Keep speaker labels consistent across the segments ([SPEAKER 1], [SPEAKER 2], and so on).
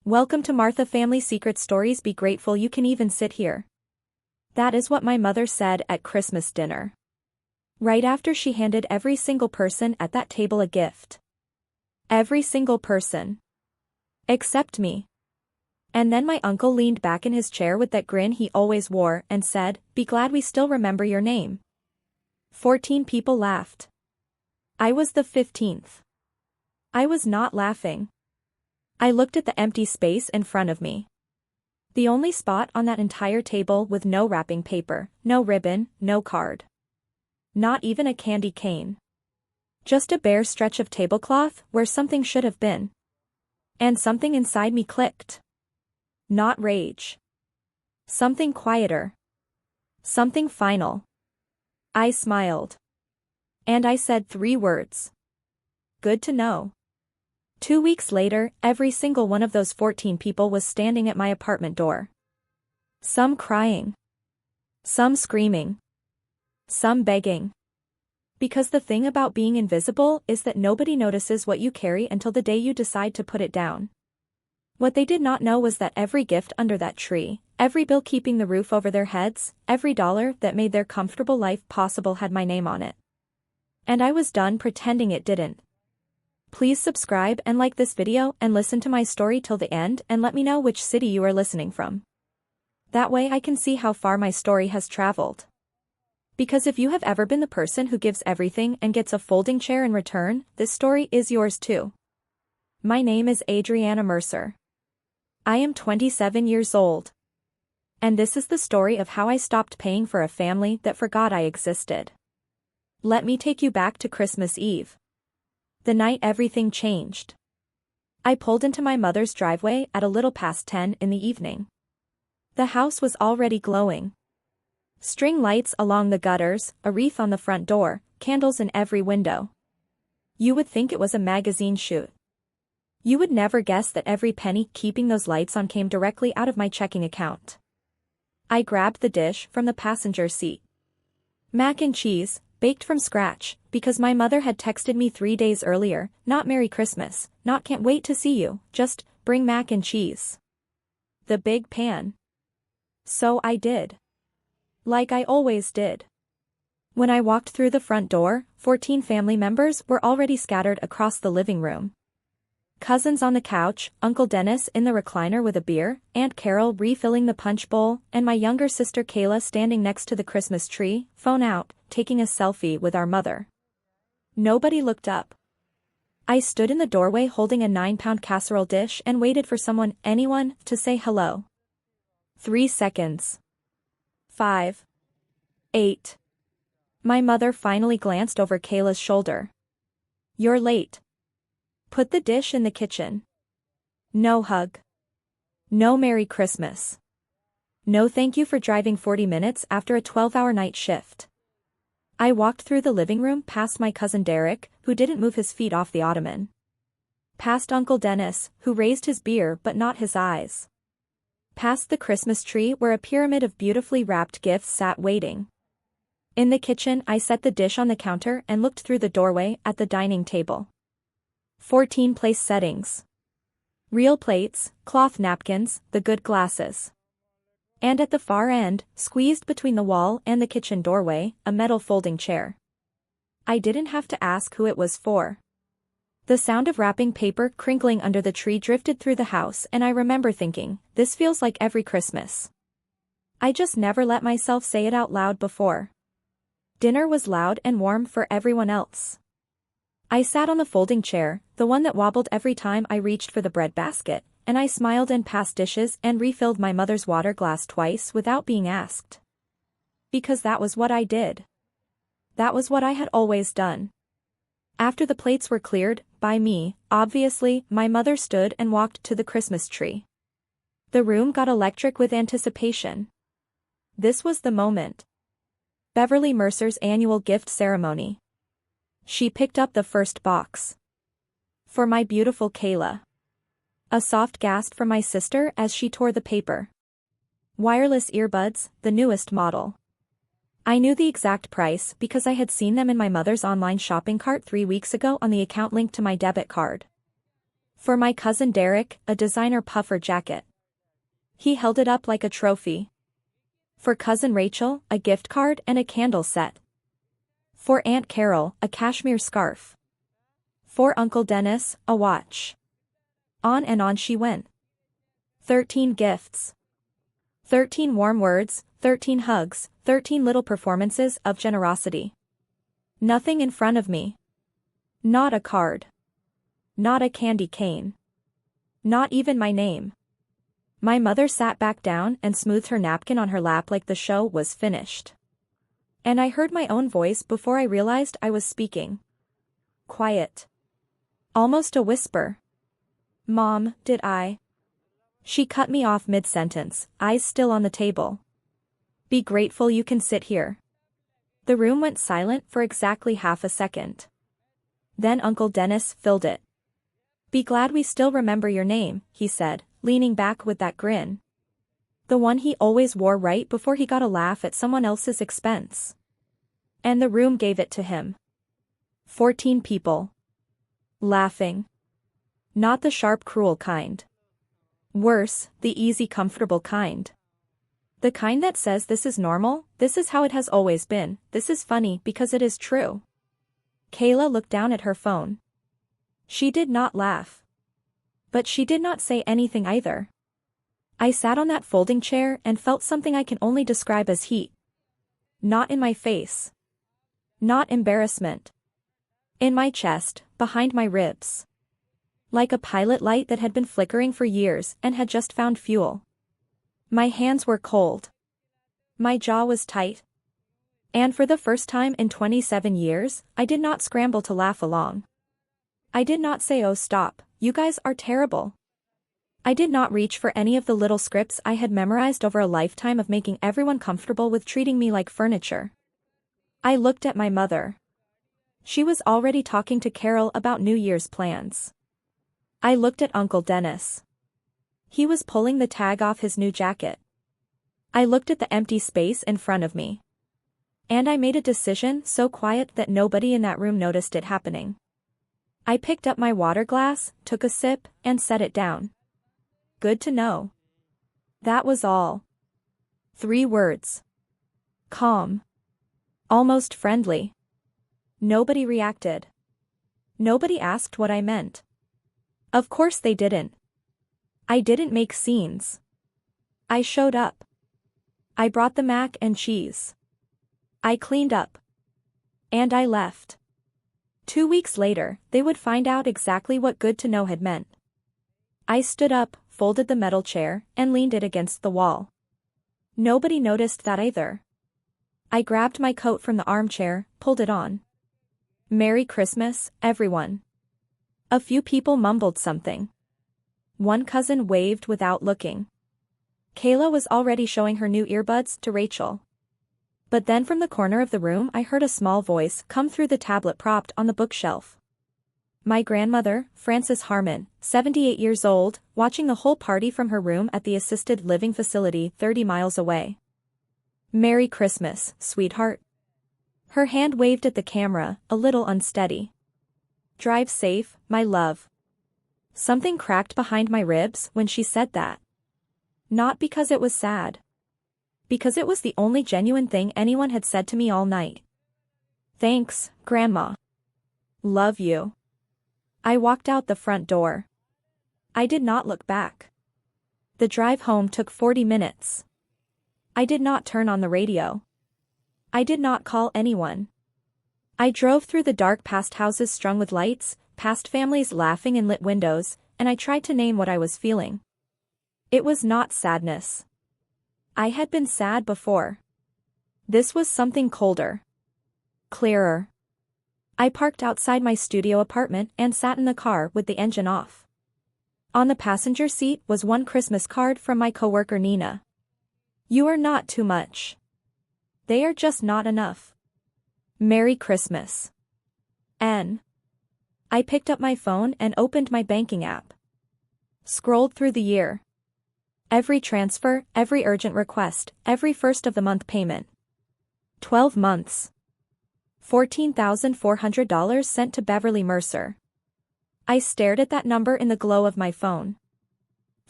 [SPEAKER 1] Welcome to Martha Family Secret Stories. Be grateful you can even sit here. That is what my mother said at Christmas dinner. Right after she handed every single person at that table a gift. Every single person. Except me. And then my uncle leaned back in his chair with that grin he always wore and said, "Be glad we still remember your name." 14 people laughed. I was the 15th. I was not laughing. I looked at the empty space in front of me. The only spot on that entire table with no wrapping paper, no ribbon, no card. Not even a candy cane. Just a bare stretch of tablecloth where something should have been. And something inside me clicked. Not rage. Something quieter. Something final. I smiled. And I said 3 words. Good to know. 2 weeks later, every single one of those 14 people was standing at my apartment door. Some crying. Some screaming. Some begging. Because the thing about being invisible is that nobody notices what you carry until the day you decide to put it down. What they did not know was that every gift under that tree, every bill keeping the roof over their heads, every dollar that made their comfortable life possible had my name on it. And I was done pretending it didn't. Please subscribe and like this video and listen to my story till the end and let me know which city you are listening from. That way I can see how far my story has traveled. Because if you have ever been the person who gives everything and gets a folding chair in return, this story is yours too. My name is Adrianna Mercer. I am 27 years old. And this is the story of how I stopped paying for a family that forgot I existed. Let me take you back to Christmas Eve. The night everything changed. I pulled into my mother's driveway at a little past 10 in the evening. The house was already glowing. String lights along the gutters, a wreath on the front door, candles in every window. You would think it was a magazine shoot. You would never guess that every penny keeping those lights on came directly out of my checking account. I grabbed the dish from the passenger seat. Mac and cheese, baked from scratch, because my mother had texted me 3 days earlier, not Merry Christmas, not can't wait to see you, just, bring mac and cheese. The big pan. So I did. Like I always did. When I walked through the front door, 14 family members were already scattered across the living room. Cousins on the couch, Uncle Dennis in the recliner with a beer, Aunt Carol refilling the punch bowl, and my younger sister Kayla standing next to the Christmas tree, phone out, taking a selfie with our mother. Nobody looked up. I stood in the doorway holding a 9-pound casserole dish and waited for anyone, to say hello. 3 seconds. 5. 8. My mother finally glanced over Kayla's shoulder. "You're late. Put the dish in the kitchen." No hug. No Merry Christmas. No thank you for driving 40 minutes after a 12-hour night shift. I walked through the living room past my cousin Derek, who didn't move his feet off the ottoman. Past Uncle Dennis, who raised his beer but not his eyes. Past the Christmas tree where a pyramid of beautifully wrapped gifts sat waiting. In the kitchen I set the dish on the counter and looked through the doorway at the dining table. 14 place settings. Real plates, cloth napkins, the good glasses. And at the far end, squeezed between the wall and the kitchen doorway, a metal folding chair. I didn't have to ask who it was for. The sound of wrapping paper crinkling under the tree drifted through the house and I remember thinking, this feels like every Christmas. I just never let myself say it out loud before. Dinner was loud and warm for everyone else. I sat on the folding chair, the one that wobbled every time I reached for the bread basket, and I smiled and passed dishes and refilled my mother's water glass twice without being asked. Because that was what I did. That was what I had always done. After the plates were cleared, by me, obviously, my mother stood and walked to the Christmas tree. The room got electric with anticipation. This was the moment. Beverly Mercer's annual gift ceremony. She picked up the first box. For my beautiful Kayla. A soft gasp from my sister as she tore the paper. Wireless earbuds, the newest model. I knew the exact price because I had seen them in my mother's online shopping cart 3 weeks ago on the account linked to my debit card. For my cousin Derek, a designer puffer jacket. He held it up like a trophy. For cousin Rachel, a gift card and a candle set. For Aunt Carol, a cashmere scarf. For Uncle Dennis, a watch. On and on she went. 13 gifts. 13 warm words, 13 hugs, 13 little performances of generosity. Nothing in front of me. Not a card. Not a candy cane. Not even my name. My mother sat back down and smoothed her napkin on her lap like the show was finished. And I heard my own voice before I realized I was speaking. Quiet. Almost a whisper. Mom, did I? She cut me off mid-sentence, eyes still on the table. Be grateful you can sit here. The room went silent for exactly half a second. Then Uncle Dennis filled it. Be glad we still remember your name, he said, leaning back with that grin. The one he always wore right before he got a laugh at someone else's expense. And the room gave it to him. 14 people. Laughing. Not the sharp, cruel kind. Worse, the easy, comfortable kind. The kind that says this is normal, this is how it has always been, this is funny because it is true. Kayla looked down at her phone. She did not laugh. But she did not say anything either. I sat on that folding chair and felt something I can only describe as heat. Not in my face. Not embarrassment. In my chest, behind my ribs. Like a pilot light that had been flickering for years and had just found fuel. My hands were cold. My jaw was tight. And for the first time in 27 years, I did not scramble to laugh along. I did not say, oh stop, you guys are terrible. I did not reach for any of the little scripts I had memorized over a lifetime of making everyone comfortable with treating me like furniture. I looked at my mother. She was already talking to Carol about New Year's plans. I looked at Uncle Dennis. He was pulling the tag off his new jacket. I looked at the empty space in front of me. And I made a decision so quiet that nobody in that room noticed it happening. I picked up my water glass, took a sip, and set it down. Good to know. That was all. 3 words. Calm. Almost friendly. Nobody reacted. Nobody asked what I meant. Of course they didn't. I didn't make scenes. I showed up. I brought the mac and cheese. I cleaned up. And I left. 2 weeks later, they would find out exactly what good to know had meant. I stood up, folded the metal chair, and leaned it against the wall. Nobody noticed that either. I grabbed my coat from the armchair, pulled it on. Merry Christmas, everyone. A few people mumbled something. One cousin waved without looking. Kayla was already showing her new earbuds to Rachel. But then from the corner of the room I heard a small voice come through the tablet propped on the bookshelf. My grandmother, Frances Harmon, 78 years old, watching the whole party from her room at the assisted living facility 30 miles away. Merry Christmas, sweetheart. Her hand waved at the camera, a little unsteady. Drive safe, my love. Something cracked behind my ribs when she said that. Not because it was sad. Because it was the only genuine thing anyone had said to me all night. Thanks, Grandma. Love you. I walked out the front door. I did not look back. The drive home took 40 minutes. I did not turn on the radio. I did not call anyone. I drove through the dark past houses strung with lights, past families laughing in lit windows, and I tried to name what I was feeling. It was not sadness. I had been sad before. This was something colder. Clearer. I parked outside my studio apartment and sat in the car with the engine off. On the passenger seat was one Christmas card from my coworker Nina. You are not too much. They are just not enough. Merry Christmas. N. I picked up my phone and opened my banking app. Scrolled through the year. Every transfer, every urgent request, every first of the month payment. 12 months. $14,400 sent to Beverly Mercer. I stared at that number in the glow of my phone.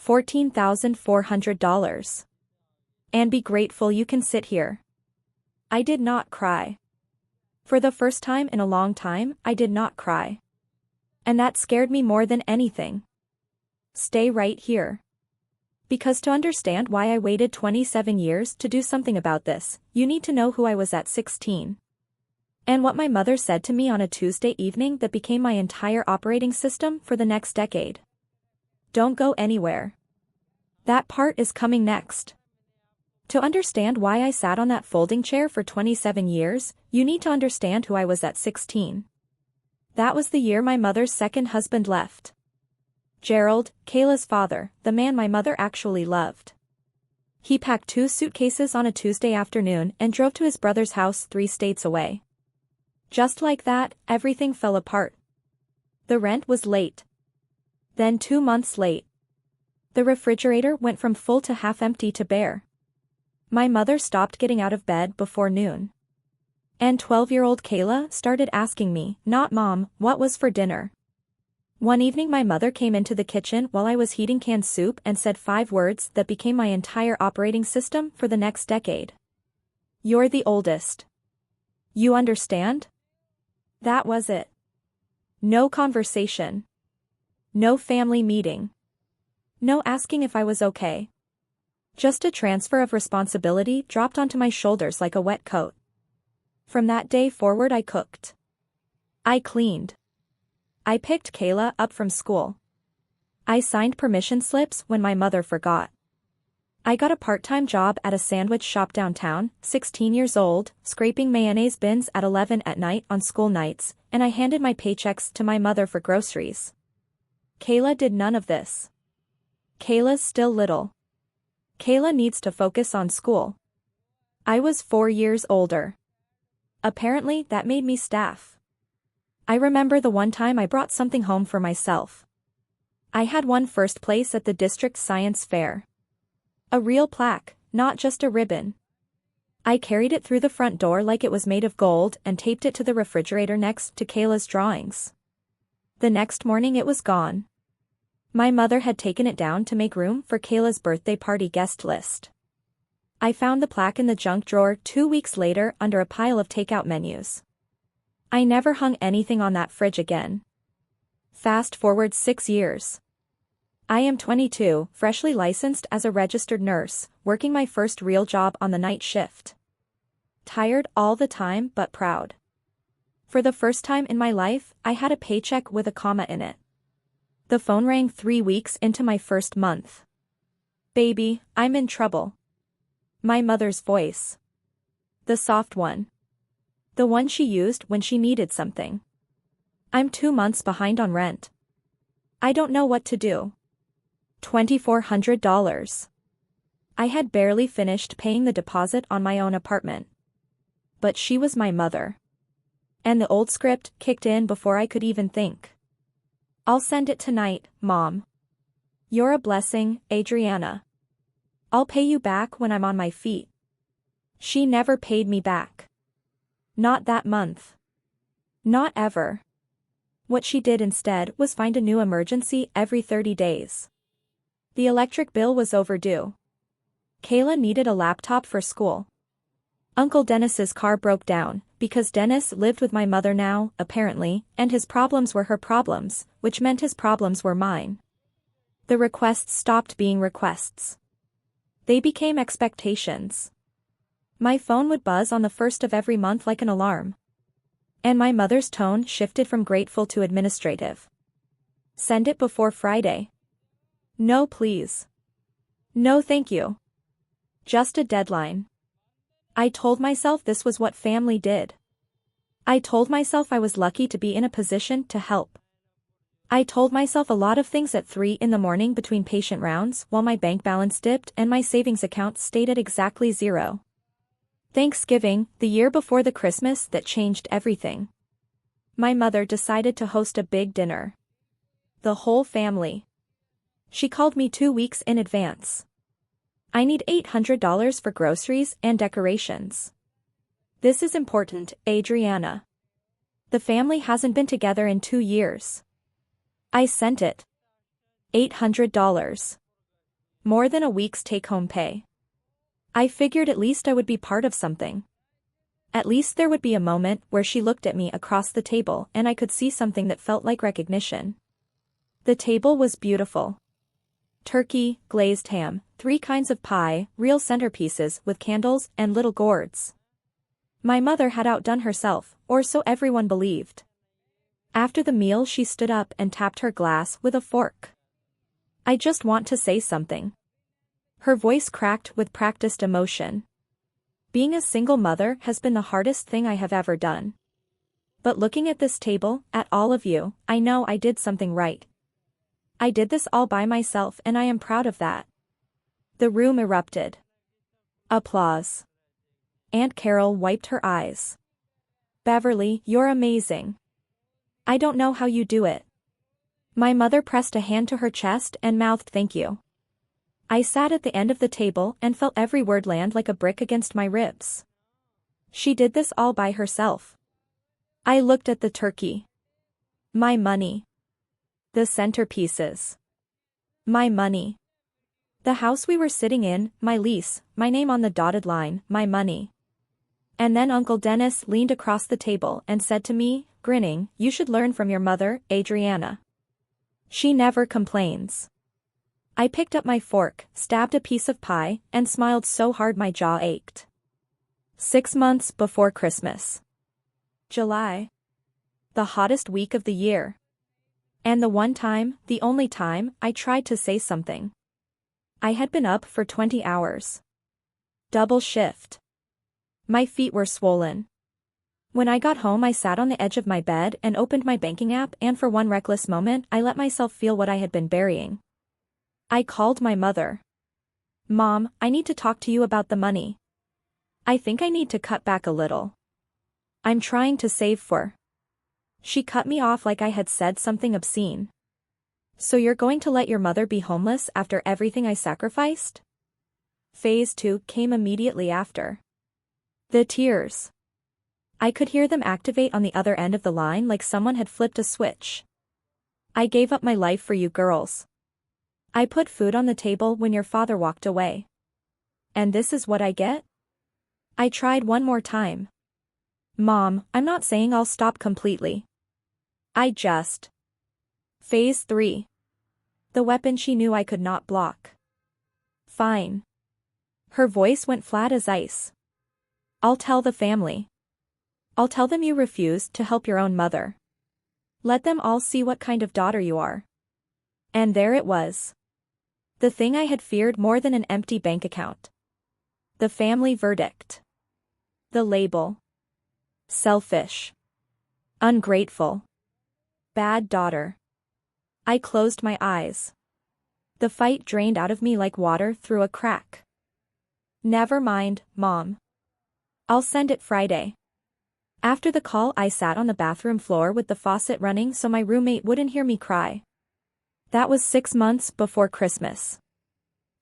[SPEAKER 1] $14,400. And be grateful you can sit here. I did not cry. For the first time in a long time, I did not cry. And that scared me more than anything. Stay right here. Because to understand why I waited 27 years to do something about this, you need to know who I was at 16. And what my mother said to me on a Tuesday evening that became my entire operating system for the next decade. Don't go anywhere. That part is coming next. To understand why I sat on that folding chair for 27 years, you need to understand who I was at 16. That was the year my mother's second husband left. Gerald, Kayla's father, the man my mother actually loved. He packed 2 suitcases on a Tuesday afternoon and drove to his brother's house 3 states away. Just like that, everything fell apart. The rent was late. Then 2 months late. The refrigerator went from full to half empty to bare. My mother stopped getting out of bed before noon. And 12-year-old Kayla started asking me, not Mom, what was for dinner. One evening my mother came into the kitchen while I was heating canned soup and said 5 words that became my entire operating system for the next decade. You're the oldest. You understand? That was it. No conversation. No family meeting. No asking if I was okay. Just a transfer of responsibility dropped onto my shoulders like a wet coat. From that day forward I cooked. I cleaned. I picked Kayla up from school. I signed permission slips when my mother forgot. I got a part-time job at a sandwich shop downtown, 16 years old, scraping mayonnaise bins at 11 at night on school nights, and I handed my paychecks to my mother for groceries. Kayla did none of this. Kayla's still little. Kayla needs to focus on school. I was 4 years older. Apparently that made me staff. I remember the one time I brought something home for myself. I had won first place at the district science fair. A real plaque, not just a ribbon. I carried it through the front door like it was made of gold and taped it to the refrigerator next to Kayla's drawings. The next morning it was gone. My mother had taken it down to make room for Kayla's birthday party guest list. I found the plaque in the junk drawer 2 weeks later under a pile of takeout menus. I never hung anything on that fridge again. Fast forward 6 years. I am 22, freshly licensed as a registered nurse, working my first real job on the night shift. Tired all the time but proud. For the first time in my life, I had a paycheck with a comma in it. The phone rang 3 weeks into my first month. Baby, I'm in trouble. My mother's voice. The soft one. The one she used when she needed something. I'm 2 months behind on rent. I don't know what to do. $2,400. I had barely finished paying the deposit on my own apartment. But she was my mother. And the old script kicked in before I could even think. I'll send it tonight, Mom. You're a blessing, Adrianna. I'll pay you back when I'm on my feet. She never paid me back. Not that month. Not ever. What she did instead was find a new emergency every 30 days. The electric bill was overdue. Kayla needed a laptop for school. Uncle Dennis's car broke down, because Dennis lived with my mother now, apparently, and his problems were her problems, which meant his problems were mine. The requests stopped being requests. They became expectations. My phone would buzz on the first of every month like an alarm. And my mother's tone shifted from grateful to administrative. Send it before Friday. No please. No thank you. Just a deadline. I told myself this was what family did. I told myself I was lucky to be in a position to help. I told myself a lot of things at 3 in the morning between patient rounds while my bank balance dipped and my savings account stayed at exactly 0. Thanksgiving, the year before the Christmas that changed everything. My mother decided to host a big dinner. The whole family. She called me 2 weeks in advance. I need $800 for groceries and decorations. This is important, Adrianna. The family hasn't been together in 2 years. I sent it. $800. More than a week's take-home pay. I figured at least I would be part of something. At least there would be a moment where she looked at me across the table and I could see something that felt like recognition. The table was beautiful. Turkey, glazed ham, 3 kinds of pie, real centerpieces with candles and little gourds. My mother had outdone herself, or so everyone believed. After the meal she stood up and tapped her glass with a fork. I just want to say something. Her voice cracked with practiced emotion. Being a single mother has been the hardest thing I have ever done. But looking at this table, at all of you, I know I did something right. I did this all by myself and I am proud of that. The room erupted. Applause. Aunt Carol wiped her eyes. Beverly, you're amazing. I don't know how you do it. My mother pressed a hand to her chest and mouthed thank you. I sat at the end of the table and felt every word land like a brick against my ribs. She did this all by herself. I looked at the turkey. My money. The centerpieces. My money. The house we were sitting in, my lease, my name on the dotted line, my money. And then Uncle Dennis leaned across the table and said to me, grinning, you should learn from your mother, Adrianna. She never complains. I picked up my fork, stabbed a piece of pie, and smiled so hard my jaw ached. 6 months before Christmas. July. The hottest week of the year. And the one time, the only time, I tried to say something. I had been up for 20 hours. Double shift. My feet were swollen. When I got home I sat on the edge of my bed and opened my banking app and for one reckless moment I let myself feel what I had been burying. I called my mother. Mom, I need to talk to you about the money. I think I need to cut back a little. I'm trying to save for. She cut me off like I had said something obscene. So you're going to let your mother be homeless after everything I sacrificed? Phase 2 came immediately after. The tears. I could hear them activate on the other end of the line like someone had flipped a switch. I gave up my life for you girls. I put food on the table when your father walked away. And this is what I get? I tried one more time. Mom, I'm not saying I'll stop completely. I just. Phase 3. The weapon she knew I could not block. Fine. Her voice went flat as ice. I'll tell the family. I'll tell them you refused to help your own mother. Let them all see what kind of daughter you are. And there it was. The thing I had feared more than an empty bank account. The family verdict. The label. Selfish. Ungrateful. Bad daughter. I closed my eyes. The fight drained out of me like water through a crack. Never mind, Mom. I'll send it Friday. After the call I sat on the bathroom floor with the faucet running so my roommate wouldn't hear me cry. That was 6 months before Christmas.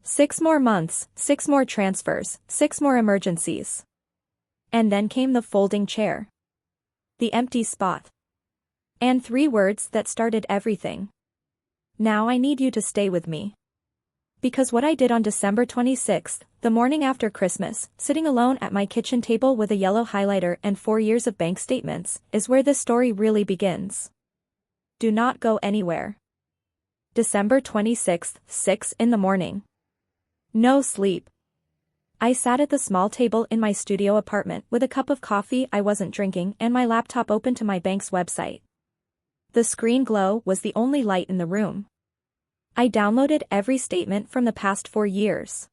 [SPEAKER 1] 6 more months, 6 more transfers, 6 more emergencies. And then came the folding chair. The empty spot. And 3 words that started everything. Now I need you to stay with me. Because what I did on December 26th, the morning after Christmas, sitting alone at my kitchen table with a yellow highlighter and 4 years of bank statements, is where this story really begins. Do not go anywhere. December 26th, 6 in the morning. No sleep. I sat at the small table in my studio apartment with a cup of coffee I wasn't drinking and my laptop open to my bank's website. The screen glow was the only light in the room. I downloaded every statement from the past 4 years.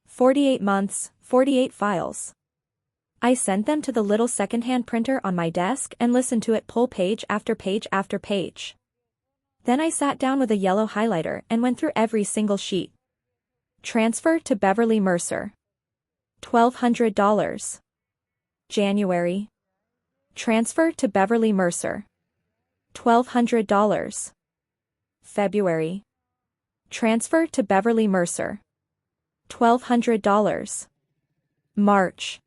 [SPEAKER 1] 48 months, 48 files. I sent them to the little secondhand printer on my desk and listened to it pull page after page after page. Then I sat down with a yellow highlighter and went through every single sheet. Transfer to Beverly Mercer. $1,200. January. Transfer to Beverly Mercer. $1,200. February. Transfer to Beverly Mercer. $1,200. March.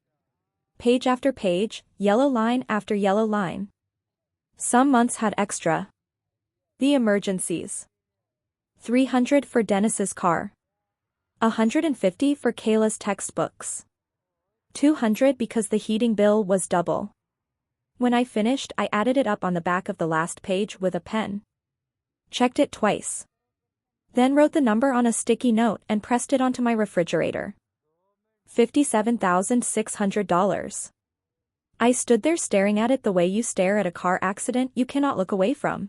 [SPEAKER 1] Page after page, yellow line after yellow line. Some months had extra. The emergencies. $300 for Dennis's car. $150 for Kayla's textbooks. $200 because the heating bill was double. When I finished, I added it up on the back of the last page with a pen. Checked it twice. Then wrote the number on a sticky note and pressed it onto my refrigerator. $57,600. I stood there staring at it the way you stare at a car accident you cannot look away from.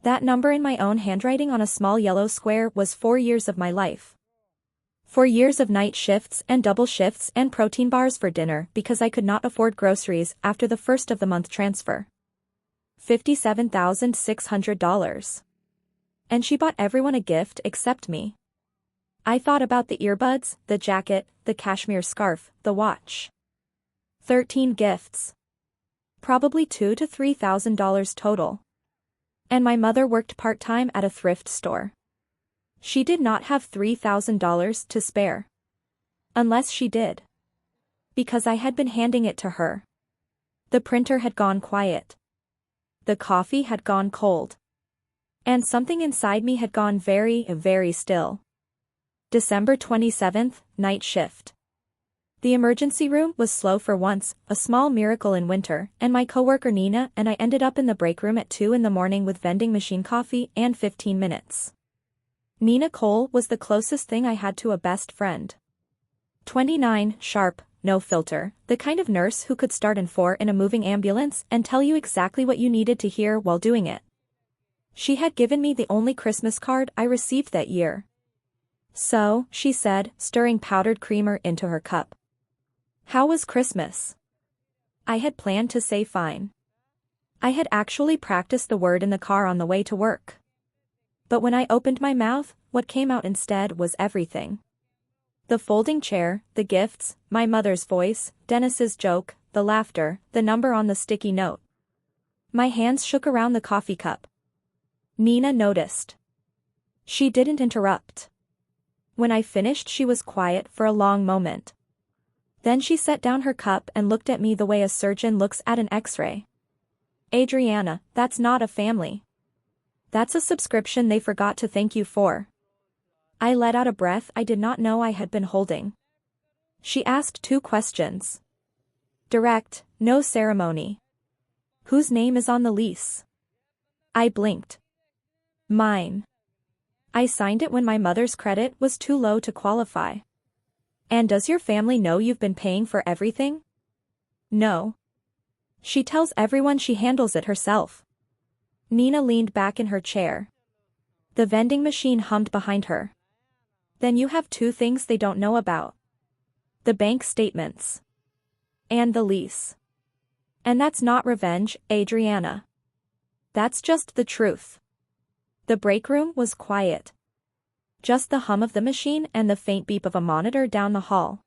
[SPEAKER 1] That number in my own handwriting on a small yellow square was 4 years of my life. 4 years of night shifts and double shifts and protein bars for dinner because I could not afford groceries after the first of the month transfer. $57,600. And she bought everyone a gift except me. I thought about the earbuds, the jacket, the cashmere scarf, the watch. 13 gifts. Probably $2,000 to $3,000 total. And my mother worked part-time at a thrift store. She did not have $3,000 to spare. Unless she did. Because I had been handing it to her. The printer had gone quiet. The coffee had gone cold. And something inside me had gone very, very still. December 27th, night shift. The emergency room was slow for once, a small miracle in winter, and my coworker Nina and I ended up in the break room at 2 in the morning with vending machine coffee and 15 minutes. Nina Cole was the closest thing I had to a best friend. 29, sharp, no filter, the kind of nurse who could start in 4 in a moving ambulance and tell you exactly what you needed to hear while doing it. She had given me the only Christmas card I received that year. So, she said, stirring powdered creamer into her cup. How was Christmas? I had planned to say fine. I had actually practiced the word in the car on the way to work. But when I opened my mouth, what came out instead was everything. The folding chair, the gifts, my mother's voice, Dennis's joke, the laughter, the number on the sticky note. My hands shook around the coffee cup. Nina noticed. She didn't interrupt. When I finished, she was quiet for a long moment. Then she set down her cup and looked at me the way a surgeon looks at an X-ray. Adrianna, that's not a family. That's a subscription they forgot to thank you for. I let out a breath I did not know I had been holding. She asked 2 questions. Direct, no ceremony. Whose name is on the lease? I blinked. Mine. I signed it when my mother's credit was too low to qualify. And does your family know you've been paying for everything? No. She tells everyone she handles it herself. Nina leaned back in her chair. The vending machine hummed behind her. Then you have 2 things they don't know about. The bank statements. And the lease. And that's not revenge, Adrianna. That's just the truth. The break room was quiet. Just the hum of the machine and the faint beep of a monitor down the hall.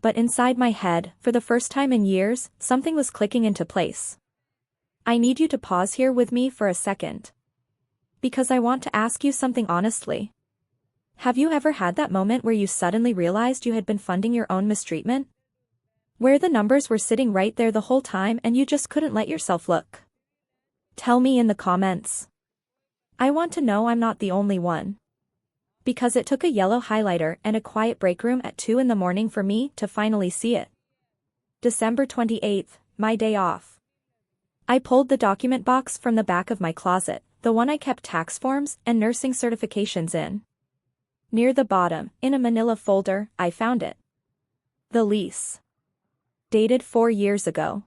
[SPEAKER 1] But inside my head, for the first time in years, something was clicking into place. I need you to pause here with me for a second. Because I want to ask you something honestly. Have you ever had that moment where you suddenly realized you had been funding your own mistreatment? Where the numbers were sitting right there the whole time and you just couldn't let yourself look? Tell me in the comments. I want to know I'm not the only one. Because it took a yellow highlighter and a quiet break room at 2 in the morning for me to finally see it. December 28th, my day off. I pulled the document box from the back of my closet, the one I kept tax forms and nursing certifications in. Near the bottom, in a manila folder, I found it. The lease. Dated 4 years ago.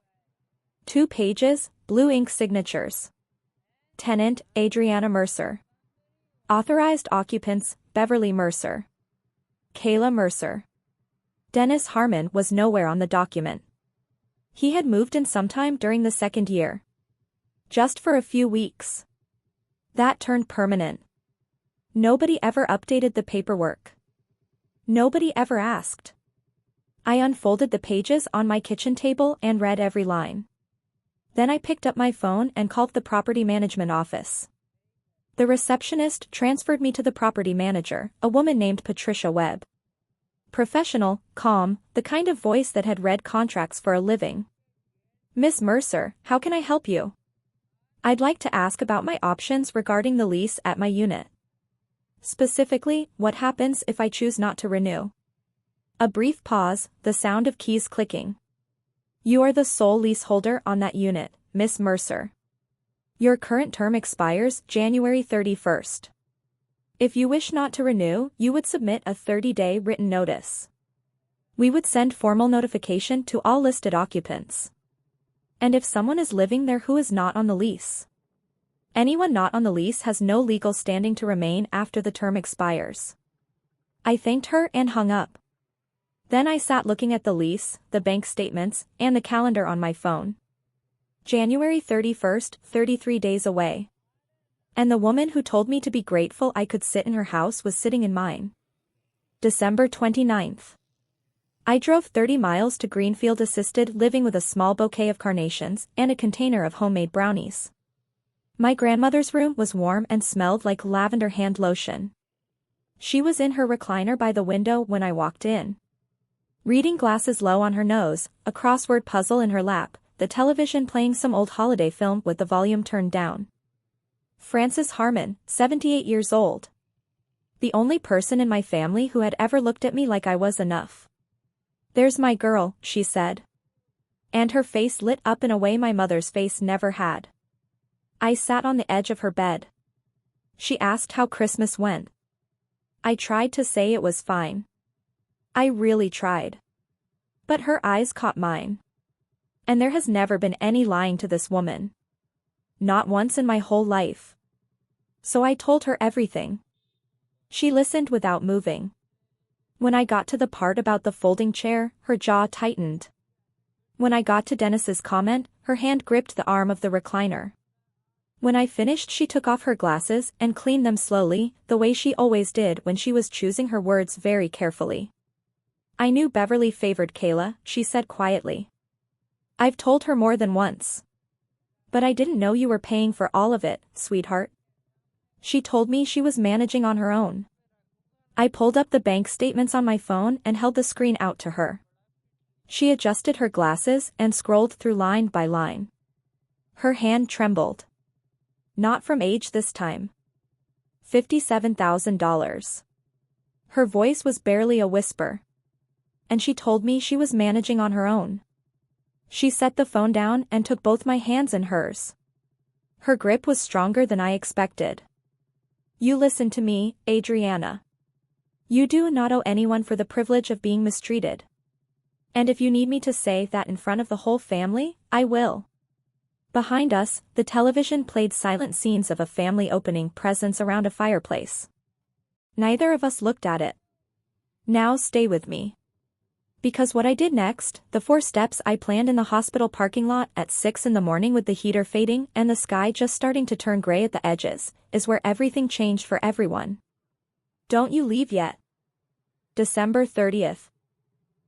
[SPEAKER 1] 2 pages, blue ink signatures. Tenant, Adrianna Mercer. Authorized occupants, Beverly Mercer. Kayla Mercer. Dennis Harmon was nowhere on the document. He had moved in sometime during the 2nd year. Just for a few weeks. That turned permanent. Nobody ever updated the paperwork. Nobody ever asked. I unfolded the pages on my kitchen table and read every line. Then I picked up my phone and called the property management office. The receptionist transferred me to the property manager, a woman named Patricia Webb. Professional, calm, the kind of voice that had read contracts for a living. Miss Mercer, how can I help you? I'd like to ask about my options regarding the lease at my unit. Specifically, what happens if I choose not to renew? A brief pause, the sound of keys clicking. You are the sole leaseholder on that unit, Miss Mercer. Your current term expires January 31st. If you wish not to renew, you would submit a 30-day written notice. We would send formal notification to all listed occupants. And if someone is living there who is not on the lease. Anyone not on the lease has no legal standing to remain after the term expires. I thanked her and hung up. Then I sat looking at the lease, the bank statements, and the calendar on my phone. January 31st, 33 days away. And the woman who told me to be grateful I could sit in her house was sitting in mine. December 29th. I drove 30 miles to Greenfield assisted living with a small bouquet of carnations and a container of homemade brownies. My grandmother's room was warm and smelled like lavender hand lotion. She was in her recliner by the window when I walked in. Reading glasses low on her nose, a crossword puzzle in her lap, the television playing some old holiday film with the volume turned down. Frances Harmon, 78 years old. The only person in my family who had ever looked at me like I was enough. There's my girl, she said. And her face lit up in a way my mother's face never had. I sat on the edge of her bed. She asked how Christmas went. I tried to say it was fine. I really tried. But her eyes caught mine. And there has never been any lying to this woman. Not once in my whole life. So I told her everything. She listened without moving. When I got to the part about the folding chair, her jaw tightened. When I got to Dennis's comment, her hand gripped the arm of the recliner. When I finished, she took off her glasses and cleaned them slowly, the way she always did when she was choosing her words very carefully. I knew Beverly favored Kayla, she said quietly. I've told her more than once. But I didn't know you were paying for all of it, sweetheart. She told me she was managing on her own. I pulled up the bank statements on my phone and held the screen out to her. She adjusted her glasses and scrolled through line by line. Her hand trembled. Not from age this time. $57,000. Her voice was barely a whisper. And she told me she was managing on her own. She set the phone down and took both my hands in hers. Her grip was stronger than I expected. You listen to me, Adrianna. You do not owe anyone for the privilege of being mistreated. And if you need me to say that in front of the whole family, I will. Behind us, the television played silent scenes of a family opening presents around a fireplace. Neither of us looked at it. Now stay with me. Because what I did next, the 4 steps I planned in the hospital parking lot at 6 in the morning with the heater fading and the sky just starting to turn gray at the edges, is where everything changed for everyone. Don't you leave yet. December 30th.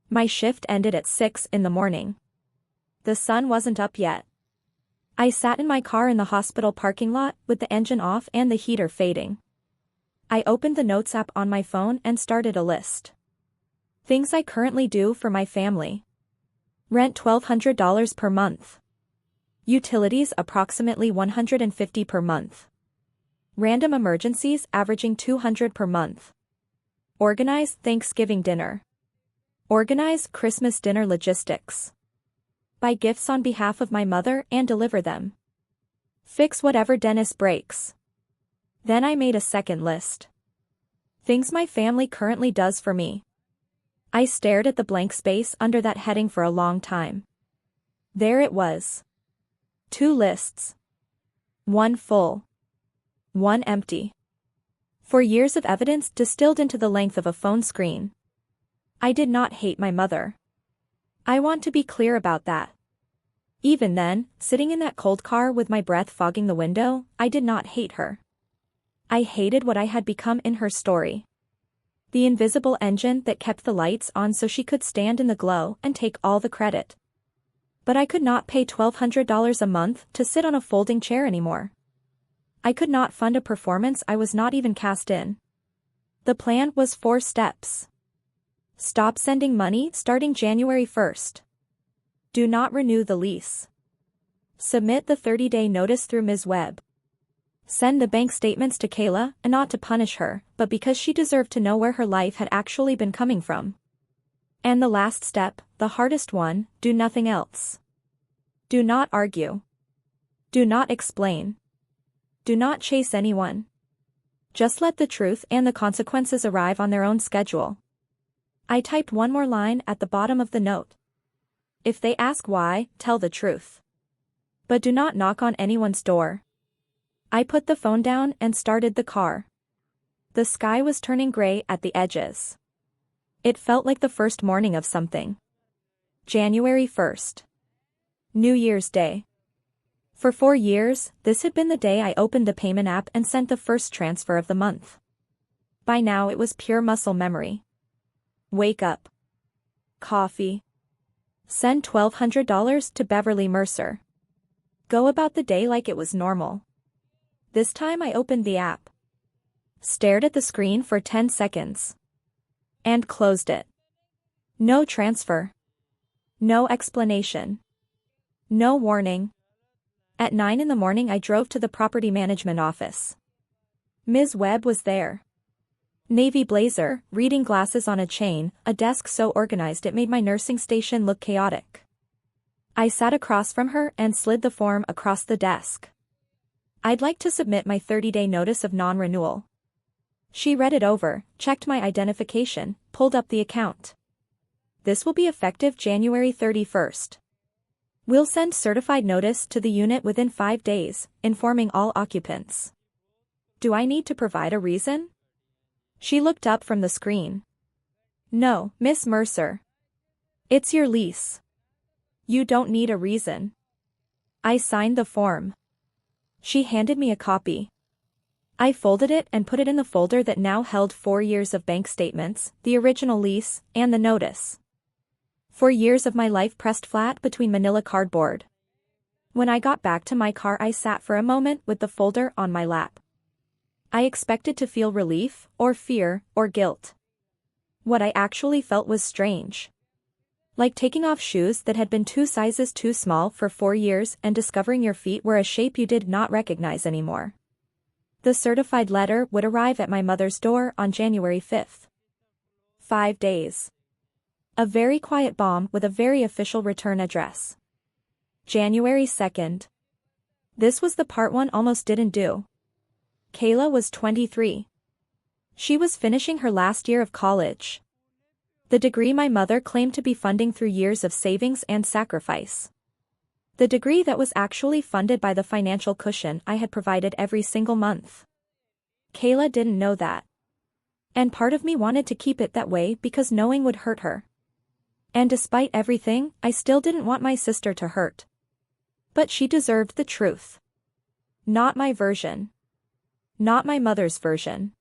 [SPEAKER 1] My shift ended at 6 in the morning. The sun wasn't up yet. I sat in my car in the hospital parking lot with the engine off and the heater fading. I opened the notes app on my phone and started a list. Things I currently do for my family. Rent $1,200 per month. Utilities approximately $150 per month. Random emergencies averaging $200 per month. Organize Thanksgiving dinner. Organize Christmas dinner logistics. Buy gifts on behalf of my mother and deliver them. Fix whatever Dennis breaks. Then I made a second list. Things my family currently does for me. I stared at the blank space under that heading for a long time. There it was. 2 lists. One full. One empty. 4 years of evidence distilled into the length of a phone screen. I did not hate my mother. I want to be clear about that. Even then, sitting in that cold car with my breath fogging the window, I did not hate her. I hated what I had become in her story. The invisible engine that kept the lights on so she could stand in the glow and take all the credit. But I could not pay $1,200 a month to sit on a folding chair anymore. I could not fund a performance I was not even cast in. The plan was 4 steps. Stop sending money starting January 1st. Do not renew the lease. Submit the 30-day notice through Ms. Webb. Send the bank statements to Kayla, and not to punish her, but because she deserved to know where her life had actually been coming from. And the last step, the hardest one, do nothing else. Do not argue. Do not explain. Do not chase anyone. Just let the truth and the consequences arrive on their own schedule. I typed one more line at the bottom of the note. If they ask why, tell the truth. But do not knock on anyone's door. I put the phone down and started the car. The sky was turning gray at the edges. It felt like the first morning of something. January 1st. New Year's Day. For 4 years, this had been the day I opened the payment app and sent the first transfer of the month. By now it was pure muscle memory. Wake up. Coffee. Send $1,200 to Beverly Mercer. Go about the day like it was normal. This time I opened the app. Stared at the screen for 10 seconds. And closed it. No transfer. No explanation. No warning. At 9 in the morning I drove to the property management office. Ms. Webb was there. Navy blazer, reading glasses on a chain, a desk so organized it made my nursing station look chaotic. I sat across from her and slid the form across the desk. I'd like to submit my 30-day notice of non-renewal. She read it over, checked my identification, pulled up the account. This will be effective January 31st. We'll send certified notice to the unit within 5 days, informing all occupants. Do I need to provide a reason? She looked up from the screen. No, Miss Mercer. It's your lease. You don't need a reason. I signed the form. She handed me a copy. I folded it and put it in the folder that now held 4 years of bank statements, the original lease, and the notice. 4 years of my life pressed flat between manila cardboard. When I got back to my car I sat for a moment with the folder on my lap. I expected to feel relief, or fear, or guilt. What I actually felt was strange. Like taking off shoes that had been 2 sizes too small for 4 years and discovering your feet were a shape you did not recognize anymore. The certified letter would arrive at my mother's door on January 5th. 5 days. A very quiet bomb with a very official return address. January 2nd. This was the part one almost didn't do. Kayla was 23. She was finishing her last year of college. The degree my mother claimed to be funding through years of savings and sacrifice. The degree that was actually funded by the financial cushion I had provided every single month. Kayla didn't know that. And part of me wanted to keep it that way because knowing would hurt her. And despite everything, I still didn't want my sister to hurt. But she deserved the truth. Not my version. Not my mother's version.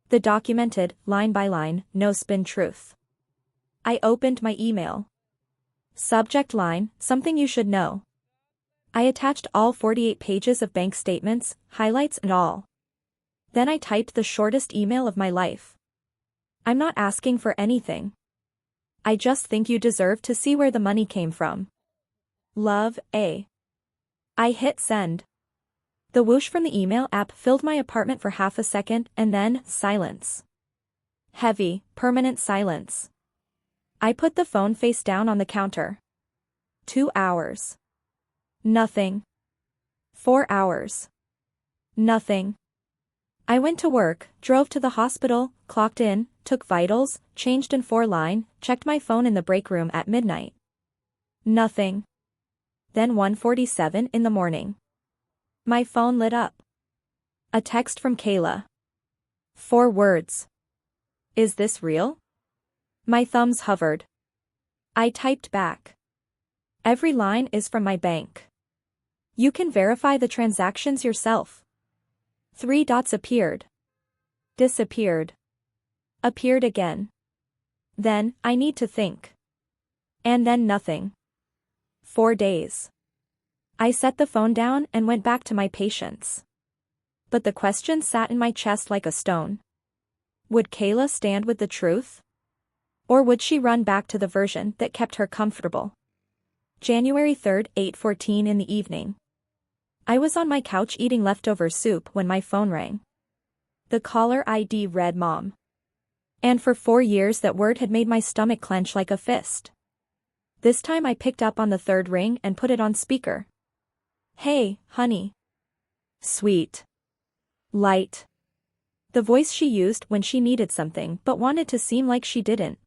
[SPEAKER 1] The documented, line-by-line, no-spin truth. I opened my email. Subject line, something you should know. I attached all 48 pages of bank statements, highlights and all. Then I typed the shortest email of my life. I'm not asking for anything. I just think you deserve to see where the money came from. Love, A. I hit send. The whoosh from the email app filled my apartment for half a second and then silence. Heavy, permanent silence. I put the phone face down on the counter. 2 hours. Nothing. 4 hours. Nothing. I went to work, drove to the hospital, clocked in, took vitals, changed in 4-line, checked my phone in the break room at midnight. Nothing. Then 1:47 in the morning. My phone lit up. A text from Kayla. 4 words. Is this real? My thumbs hovered. I typed back. Every line is from my bank. You can verify the transactions yourself. 3 dots appeared. Disappeared. Appeared again. Then, I need to think. And then nothing. 4 days. I set the phone down and went back to my patients. But the question sat in my chest like a stone. Would Kayla stand with the truth? Or would she run back to the version that kept her comfortable? January 3rd, 8:14 in the evening. I was on my couch eating leftover soup when my phone rang. The caller ID read Mom. And for 4 years that word had made my stomach clench like a fist. This time I picked up on the third ring and put it on speaker. Hey, honey. Sweet. Light. The voice she used when she needed something but wanted to seem like she didn't.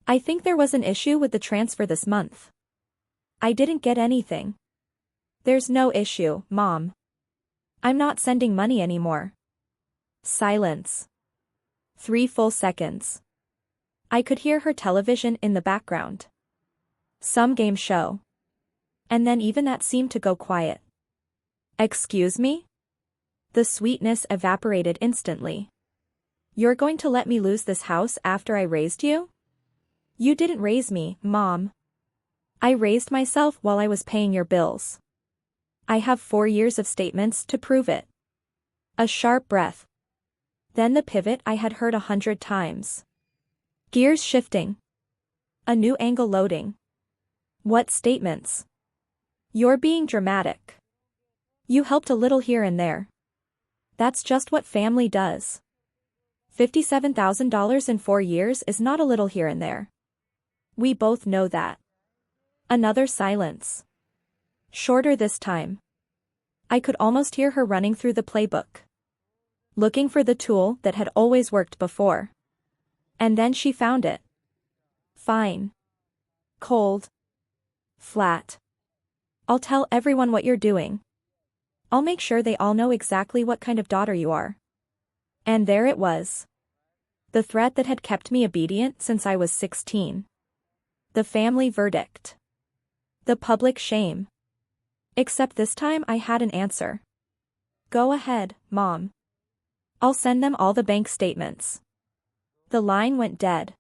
[SPEAKER 1] I think there was an issue with the transfer this month. I didn't get anything. There's no issue, Mom. I'm not sending money anymore. Silence. 3 full seconds. I could hear her television in the background. Some game show. And then even that seemed to go quiet. Excuse me? The sweetness evaporated instantly. You're going to let me lose this house after I raised you? You didn't raise me, Mom. I raised myself while I was paying your bills. I have 4 years of statements to prove it. A sharp breath. Then the pivot I had heard 100 times. Gears shifting. A new angle loading. What statements? You're being dramatic. You helped a little here and there. That's just what family does. $57,000 in 4 years is not a little here and there. We both know that. Another silence. Shorter this time. I could almost hear her running through the playbook. Looking for the tool that had always worked before. And then she found it. Fine. Cold. Flat. I'll tell everyone what you're doing. I'll make sure they all know exactly what kind of daughter you are. And there it was. The threat that had kept me obedient since I was 16. The family verdict. The public shame. Except this time I had an answer. Go ahead, Mom. I'll send them all the bank statements. The line went dead.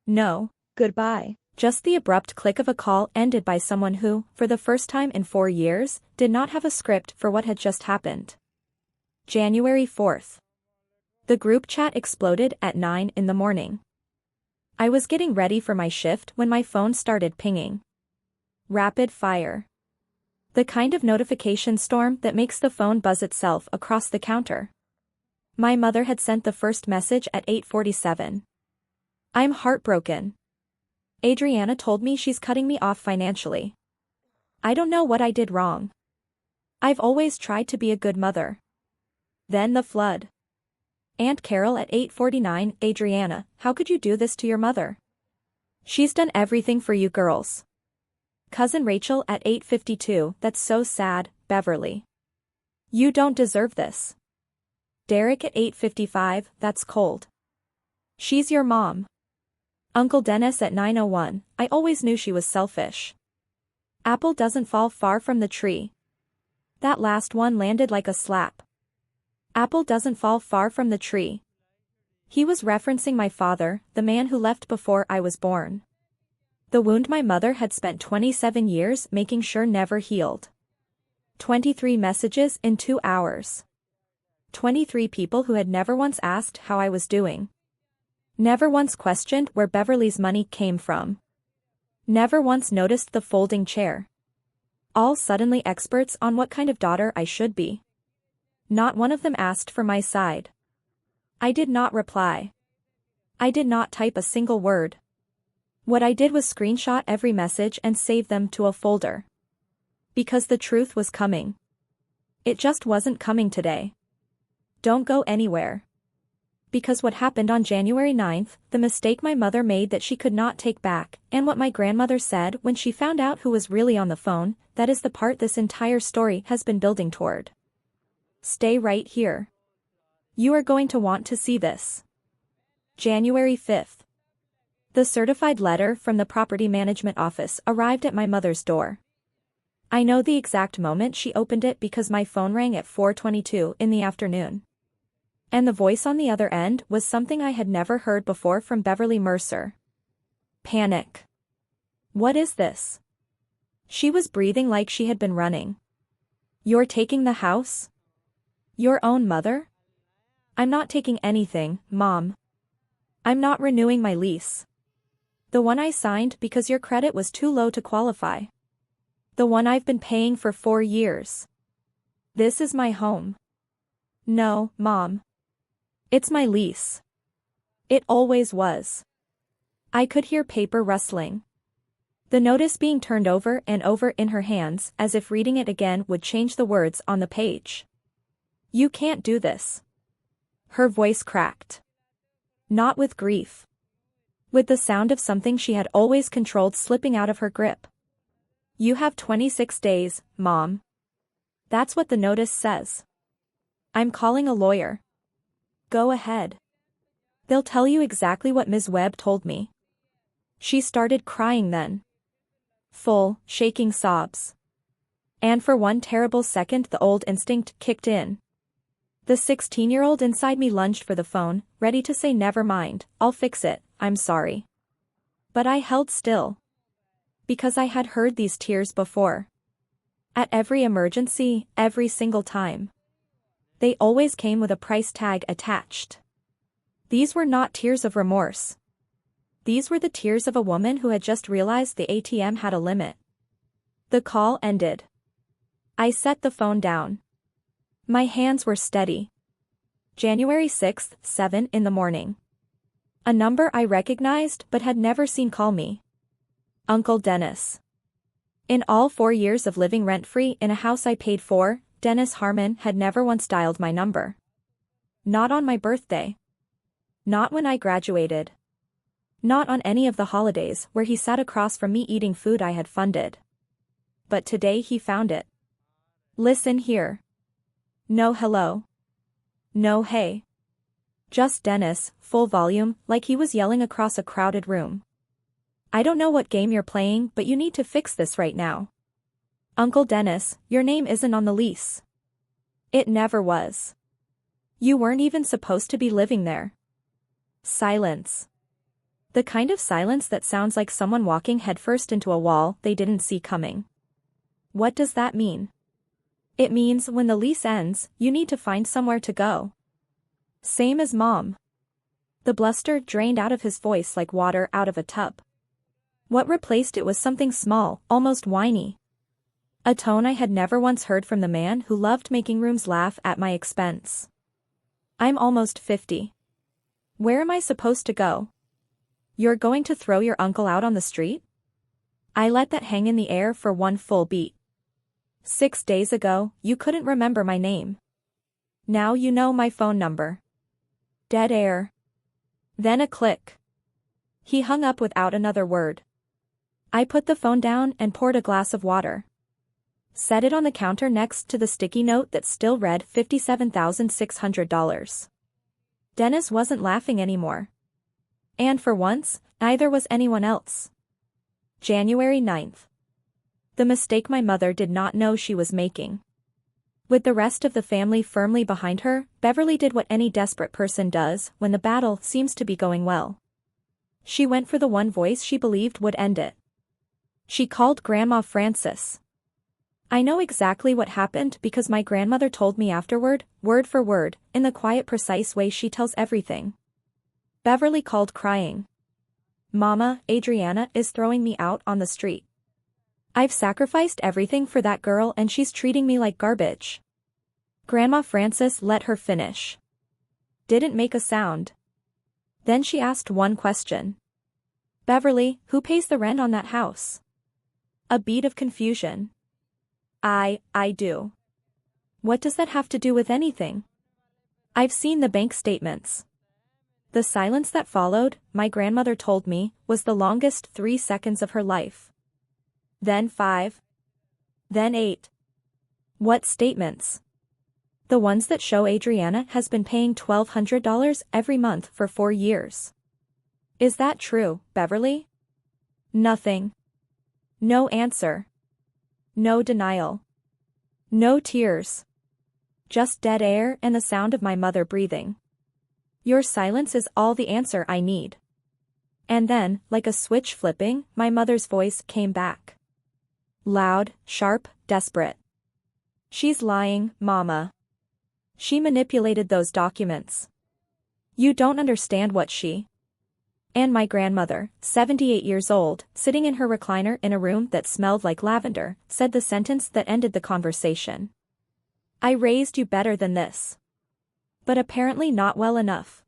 [SPEAKER 1] No, goodbye. Just the abrupt click of a call ended by someone who, for the first time in 4 years, did not have a script for what had just happened. January 4th. The group chat exploded at 9 in the morning. I was getting ready for my shift when my phone started pinging. Rapid fire. The kind of notification storm that makes the phone buzz itself across the counter. My mother had sent the first message at 8:47. I'm heartbroken. Adrianna told me she's cutting me off financially. I don't know what I did wrong. I've always tried to be a good mother. Then the flood. Aunt Carol at 8:49, Adrianna, how could you do this to your mother? She's done everything for you girls. Cousin Rachel at 8:52, that's so sad, Beverly. You don't deserve this. Derek at 8:55, that's cold. She's your mom. Uncle Dennis at 9:01, I always knew she was selfish. Apple doesn't fall far from the tree. That last one landed like a slap. Apple doesn't fall far from the tree. He was referencing my father, the man who left before I was born. The wound my mother had spent 27 years making sure never healed. 23 messages in 2 hours. 23 people who had never once asked how I was doing. Never once questioned where Beverly's money came from. Never once noticed the folding chair. All suddenly experts on what kind of daughter I should be. Not one of them asked for my side. I did not reply. I did not type a single word. What I did was screenshot every message and save them to a folder. Because the truth was coming. It just wasn't coming today. Don't go anywhere. Because what happened on January 9th, the mistake my mother made that she could not take back, and what my grandmother said when she found out who was really on the phone, that is the part this entire story has been building toward. Stay right here. You are going to want to see this. January 5th. The certified letter from the property management office arrived at my mother's door. I know the exact moment she opened it because my phone rang at 4:22 in the afternoon. And the voice on the other end was something I had never heard before from Beverly Mercer. Panic. What is this? She was breathing like she had been running. You're taking the house? Your own mother? I'm not taking anything, Mom. I'm not renewing my lease. The one I signed because your credit was too low to qualify. The one I've been paying for 4 years. This is my home. No, Mom. It's my lease. It always was. I could hear paper rustling. The notice being turned over and over in her hands, as if reading it again would change the words on the page. You can't do this. Her voice cracked. Not with grief. With the sound of something she had always controlled slipping out of her grip. You have 26 days, Mom. That's what the notice says. I'm calling a lawyer. Go ahead. They'll tell you exactly what Ms. Webb told me. She started crying then. Full, shaking sobs. And for one terrible second the old instinct kicked in. The 16-year-old inside me lunged for the phone, ready to say never mind, I'll fix it, I'm sorry. But I held still. Because I had heard these tears before. At every emergency, every single time. They always came with a price tag attached. These were not tears of remorse. These were the tears of a woman who had just realized the ATM had a limit. The call ended. I set the phone down. My hands were steady. January 6th, 7 in the morning. A number I recognized but had never seen call me. Uncle Dennis. In all 4 years of living rent-free in a house I paid for, Dennis Harmon had never once dialed my number. Not on my birthday. Not when I graduated. Not on any of the holidays where he sat across from me eating food I had funded. But today he found it. Listen here. No hello. No hey. Just Dennis, full volume, like he was yelling across a crowded room. I don't know what game you're playing, but you need to fix this right now. Uncle Dennis, your name isn't on the lease. It never was. You weren't even supposed to be living there. Silence. The kind of silence that sounds like someone walking headfirst into a wall they didn't see coming. What does that mean? It means when the lease ends, you need to find somewhere to go. Same as Mom. The bluster drained out of his voice like water out of a tub. What replaced it was something small, almost whiny. A tone I had never once heard from the man who loved making rooms laugh at my expense. I'm almost 50. Where am I supposed to go? You're going to throw your uncle out on the street? I let that hang in the air for one full beat. 6 days ago, you couldn't remember my name. Now you know my phone number. Dead air. Then a click. He hung up without another word. I put the phone down and poured a glass of water. Set it on the counter next to the sticky note that still read $57,600. Dennis wasn't laughing anymore. And for once, neither was anyone else. January 9th. The mistake my mother did not know she was making. With the rest of the family firmly behind her, Beverly did what any desperate person does when the battle seems to be going well. She went for the one voice she believed would end it. She called Grandma Frances. I know exactly what happened because my grandmother told me afterward, word for word, in the quiet precise way she tells everything. Beverly called crying. Mama, Adrianna is throwing me out on the street. I've sacrificed everything for that girl and she's treating me like garbage. Grandma Frances let her finish. Didn't make a sound. Then she asked one question. Beverly, who pays the rent on that house? A beat of confusion. I do. What does that have to do with anything? I've seen the bank statements. The silence that followed, my grandmother told me, was the longest 3 seconds of her life. Then 5. Then 8. What statements? The ones that show Adrianna has been paying $1,200 every month for 4 years. Is that true, Beverly? Nothing. No answer. No denial. No tears. Just dead air and the sound of my mother breathing. Your silence is all the answer I need. And then, like a switch flipping, my mother's voice came back. Loud, sharp, desperate. She's lying, Mama. She manipulated those documents. You don't understand what she... And my grandmother, 78 years old, sitting in her recliner in a room that smelled like lavender, said the sentence that ended the conversation. I raised you better than this. But apparently not well enough.